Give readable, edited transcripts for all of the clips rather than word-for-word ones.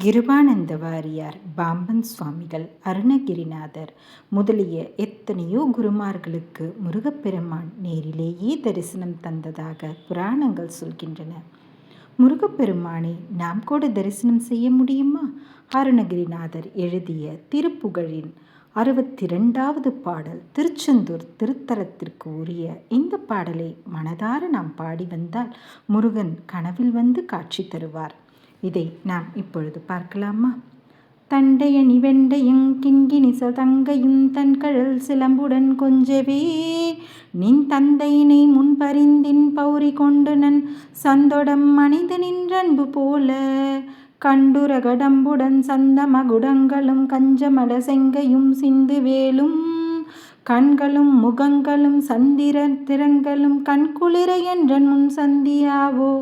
கிருபானந்த வாரியார், பாம்பன் சுவாமிகள், அருணகிரிநாதர் முதலிய எத்தனையோ குருமார்களுக்கு முருகப்பெருமான் நேரிலேயே தரிசனம் தந்ததாக புராணங்கள் சொல்கின்றன. முருகப்பெருமானை நாம் கூட தரிசனம் செய்ய முடியுமா? அருணகிரிநாதர் எழுதிய திருப்புகழின் 62வது பாடல் திருச்செந்தூர் திருத்தலத்திற்கு உரிய இந்த பாடலை மனதார நாம் பாடி வந்தால் முருகன் கனவில் வந்து காட்சி தருவார். இதை நாம் இப்பொழுது பார்க்கலாமா? தண்டையணி வெண்டையும் கிண்கிணிச தங்கையும் தன் கழல் சிலம்புடன் கொஞ்சவே நின் தந்தையினை முன்பறிந்தின் பௌரி கொண்டு நன் சந்தொடம் அணிந்து நின்றன்பு போல கண்டுர கடம்புடன் சந்த மகுடங்களும் கஞ்சமல செங்கையும் சிந்து வேலும் கண்களும் முகங்களும் சந்திர திறங்களும் கண்குளிர என்றன் முன் சந்தியாவோ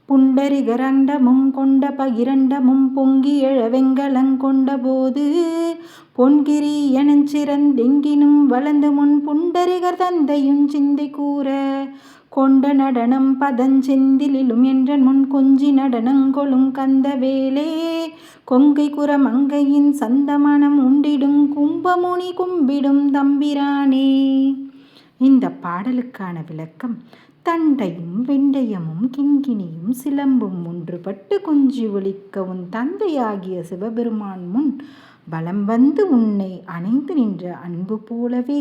புண்டரிகரண்டமும் கொண்ட பகிரண்டமும் பொங்கி எழ வெங்கலங் கொண்ட போது பொன்கிரி எனஞ்சிறந்தெங்கினும் வளர்ந்து முன் புண்டரிகர் தந்தையும் சிந்தை கூற கொண்ட நடனம் பதஞ்செந்திலும் என்றன் முன் கொஞ்சி நடனங்கொளும் கந்த வேலே கொங்கை குரமங்கையின் சந்தமனம் உண்டிடும் கும்பமுனி கும்பிடும் தம்பிரானே. இந்த பாடலுக்கான விளக்கம்: தண்டையும் வெண்டயமும் கிண்கிணியும் சிலம்பும் ஒன்றுபட்டு கொஞ்சி ஒலிக்க உன் தந்தையாகிய சிவபெருமான் முன் பலம் வந்து உன்னை அணைந்து நின்ற அன்பு போலவே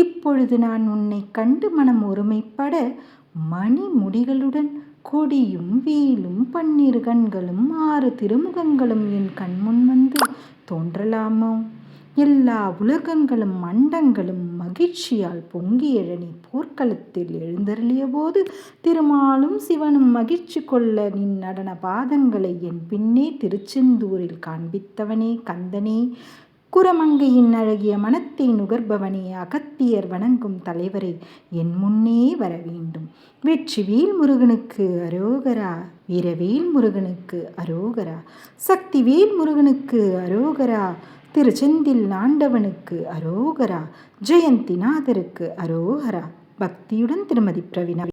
இப்பொழுது நான் உன்னை கண்டு மனம் ஒருமைப்பட மணி முடிகளுடன் கொடியும் வீலும் 12 கண்களும் 6 திருமுகங்களும் என் கண்முன் வந்து தோன்றலாமோ? எல்லா உலகங்களும் அண்டங்களும் மகிழ்ச்சியால் பொங்கி எழனி போர்க்களத்தில் எழுந்தருளிய போது திருமாலும் சிவனும் மகிழ்ச்சி கொள்ள நின் நடன பாதங்களை என் பின்னே திருச்செந்தூரில் காண்பித்தவனே கந்தனே, குரமங்கையின் அழகிய மனத்தை நுகர்பவனே, அகத்தியர் வணங்கும் தலைவரே, என் முன்னே வர வேண்டும். வெற்றிவேல் முருகனுக்கு அரோகரா, வீரவேல் முருகனுக்கு அரோகரா, சக்திவேல் முருகனுக்கு அரோகரா, திருச்செந்தில் ஆண்டவனுக்கு அரோகரா, ஜெயந்திநாதருக்கு அரோகரா. பக்தியுடன் திருமதி பிரவீணா.